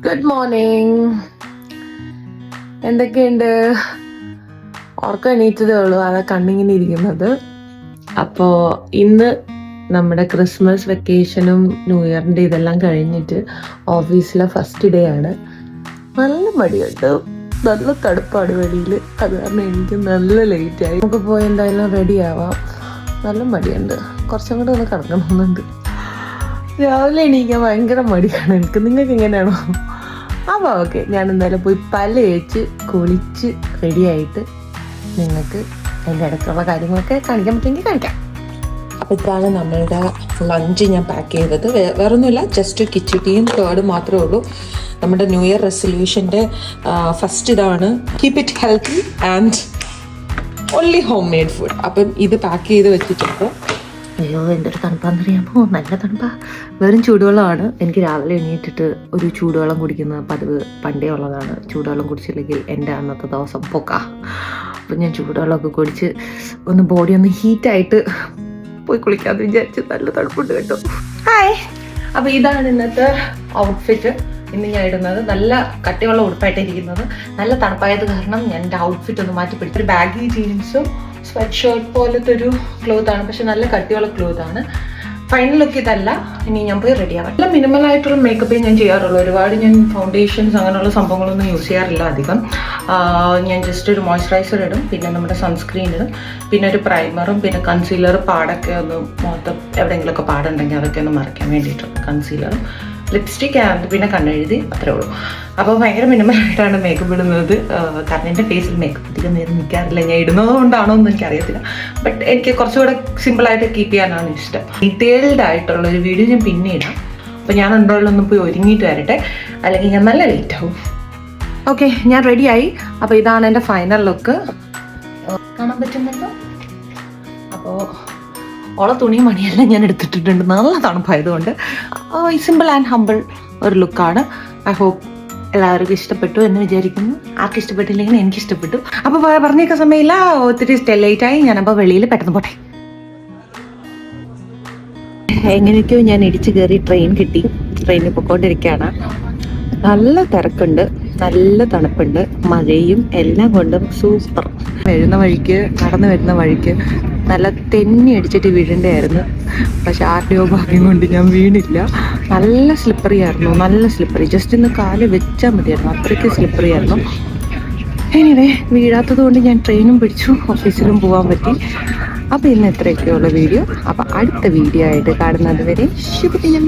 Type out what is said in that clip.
Good morning. എന്തൊക്കെയുണ്ട്? ഉറക്കം എണീറ്റതേ ഉള്ളൂ, അതാ കണ്ണിങ്ങനെ ഇരിക്കുന്നത്. അപ്പോൾ ഇന്ന് നമ്മുടെ ക്രിസ്മസ് വെക്കേഷനും ന്യൂ ഇയറിൻ്റെ ഇതെല്ലാം കഴിഞ്ഞിട്ട് ഓഫീസിലെ ഫസ്റ്റ് ഡേ ആണ്. നല്ല മടിയുണ്ട്, നല്ല തണുപ്പാണ് വെളിയിൽ. അത് കാരണം എനിക്ക് നല്ല ലേറ്റായി. നമുക്ക് പോയി എന്തായാലും റെഡി ആവാം. നല്ല മടിയുണ്ട്, കുറച്ചും കൂടെ ഒന്ന് കിടക്കണമെന്നുണ്ട്. രാവിലെ എണീക്കാൻ ഭയങ്കര മടിയാണ് എനിക്ക്. നിങ്ങൾക്ക് എങ്ങനെയാണോ? അപ്പോൾ ഓക്കെ, ഞാൻ എന്തായാലും പോയി പല്ല് തേച്ച് കുളിച്ച് റെഡിയായിട്ട് നിങ്ങൾക്ക് അതിൻ്റെ അടുത്തുള്ള കാര്യങ്ങളൊക്കെ കാണിക്കാൻ പറ്റുമെങ്കിൽ കാണിക്കാം. അപ്പോൾ ഇതാണ് നമ്മളുടെ ലഞ്ച് ഞാൻ പാക്ക് ചെയ്തത്. വേറൊന്നുമില്ല, ജസ്റ്റ് കിച്ചടിയും കേർഡും മാത്രമേ ഉള്ളൂ. നമ്മുടെ ന്യൂ ഇയർ റെസൊല്യൂഷൻ്റെ ഫസ്റ്റ് ഇതാണ്, keep it healthy and only home made food. അപ്പം ഇത് പാക്ക് ചെയ്ത് വെച്ചിട്ടുണ്ട്. അയ്യോ, എന്തൊരു തണുപ്പാന്നറിയാമോ? നല്ല തണുപ്പാ. വെറും ചൂടുവെള്ളമാണ്. എനിക്ക് രാവിലെ എണീറ്റിട്ട് ഒരു ചൂടുവെള്ളം കുടിക്കുന്ന പതിവ് പണ്ടേ ഉള്ളതാണ്. ചൂടുവെള്ളം കുടിച്ചില്ലെങ്കിൽ എൻ്റെ അന്നത്തെ ദിവസം പൊക്കാ. അപ്പം ഞാൻ ചൂടുവെള്ളമൊക്കെ കുടിച്ച് ഒന്ന് ബോഡി ഒന്ന് ഹീറ്റായിട്ട് പോയി കുളിക്കാമെന്ന് വിചാരിച്ച്. നല്ല തണുപ്പുണ്ട് കേട്ടോ. ഹായ്. അപ്പോൾ ഇതാണ് ഇന്നത്തെ ഔട്ട്ഫിറ്റ്. ഇന്ന് ഞാൻ ഇടുന്നത് നല്ല കട്ടിയുള്ള ഉടുപ്പായിട്ടിരിക്കുന്നത്. നല്ല തണുപ്പായത് കാരണം ഞാൻ എൻ്റെ ഔട്ട്ഫിറ്റ് ഒന്ന് മാറ്റി പിടിച്ചു. ഒരു ബാഗി ജീൻസും സ്വെറ്റ് ഷർട്ട് പോലത്തെ ഒരു ക്ലോത്താണ്, പക്ഷെ നല്ല കട്ടിയുള്ള ക്ലോത്താണ്. ഫൈനൽ ലുക്ക് ഇതല്ല. ഇനി ഞാൻ പോയി റെഡി ആവാം. നല്ല മിനിമൽ ആയിട്ടുള്ള മേക്കപ്പേ ഞാൻ ചെയ്യാറുള്ളൂ. ഒരുപാട് ഞാൻ ഫൗണ്ടേഷൻസ് അങ്ങനെയുള്ള സംഭവങ്ങളൊന്നും യൂസ് ചെയ്യാറില്ല അധികം. ഞാൻ ജസ്റ്റ് ഒരു മോയ്സ്ചറൈസർ ഇടും, പിന്നെ നമ്മുടെ സൺസ്ക്രീൻ ഇടും, പിന്നെ ഒരു പ്രൈമറും, പിന്നെ കൺസീലർ. പാടൊക്കെ ഒന്ന് മൊത്തം എവിടെയെങ്കിലുമൊക്കെ പാടുണ്ടെങ്കിൽ അതൊക്കെ ഒന്ന് മറയ്ക്കാൻ വേണ്ടിയിട്ട് കൺസീലറും, ലിപ്സ്റ്റിക് ആൻഡ് പിന്നെ കണ്ണെഴുതി, അത്രേ ഉള്ളൂ. അപ്പോൾ ഭയങ്കര മിനിമലായിട്ടാണ് മേക്കപ്പ് ഇടുന്നത്. കാരണം എൻ്റെ ഫേസിൽ മേക്കപ്പ് അധികം നേരം നിൽക്കാറില്ല. ഞാൻ ഇടുന്നത് കൊണ്ടാണോ എന്ന് എനിക്കറിയത്തില്ല, ബട്ട് എനിക്ക് കുറച്ചുകൂടെ സിമ്പിളായിട്ട് കീപ്പ് ചെയ്യാനാണ് ഇഷ്ടം. ഡീറ്റെയിൽഡ് ആയിട്ടുള്ളൊരു വീഡിയോ ഞാൻ പിന്നെ ഇടാം. അപ്പോൾ ഞാൻ എന്തായാലും പോയി ഒരുങ്ങിയിട്ട് വരട്ടെ, അല്ലെങ്കിൽ ഞാൻ നല്ല ലേറ്റ് ആവും. ഓക്കെ, ഞാൻ റെഡിയായി. അപ്പോൾ ഇതാണ് എൻ്റെ ഫൈനൽ ലുക്ക്. കാണാൻ പറ്റുന്നുണ്ടോ? അപ്പോൾ ഓളെ തുണിയും മണിയെല്ലാം ഞാൻ എടുത്തിട്ടിട്ടുണ്ട്. നല്ല തണുപ്പായതുകൊണ്ട് സിമ്പിൾ ആൻഡ് ഹമ്പിൾ ഒരു ലുക്കാണ്. ഐ ഹോപ്പ് എല്ലാവർക്കും ഇഷ്ടപ്പെട്ടു എന്ന് വിചാരിക്കുന്നു. ആർക്കും ഇഷ്ടപ്പെട്ടില്ലെങ്കിൽ എനിക്ക് ഇഷ്ടപ്പെട്ടു. അപ്പോൾ പറഞ്ഞേക്കാൻ സമയമില്ല, ഒത്തിരി ലേറ്റായി. ഞാനപ്പോൾ വെളിയിൽ പെട്ടെന്ന് പോട്ടെ. എങ്ങനെയൊക്കെയോ ഞാൻ ഇടിച്ചു കയറി ട്രെയിൻ കിട്ടി. ട്രെയിനിൽ പൊയ്ക്കൊണ്ടിരിക്കുകയാണ്. നല്ല തിരക്കുണ്ട്, നല്ല തണുപ്പുണ്ട്, മഴയും എല്ലാം കൊണ്ടും സൂപ്പർ. നടന്നു വരുന്ന വഴിക്ക് നല്ല തെന്നി അടിച്ചിട്ട് വീഴണ്ടായിരുന്നു. പക്ഷെ ആരുടെയോ ഭാഗ്യം കൊണ്ട് ഞാൻ വീണില്ല. നല്ല സ്ലിപ്പറി ആയിരുന്നു, നല്ല സ്ലിപ്പറി. ജസ്റ്റ് ഇന്ന് കാല് വെച്ചാൽ മതിയായിരുന്നു, അത്രയ്ക്ക് സ്ലിപ്പറി ആയിരുന്നു. എനിവേ, വീഴാത്തത് കൊണ്ട് ഞാൻ ട്രെയിനും പിടിച്ചു, ഓഫീസിലും പോകാൻ പറ്റി. അപ്പോൾ ഇന്ന് ഇത്രയൊക്കെയുള്ള വീഡിയോ. അപ്പോൾ അടുത്ത വീഡിയോ ആയിട്ട് കാണുന്നത് വരെ ശുഭദിനം.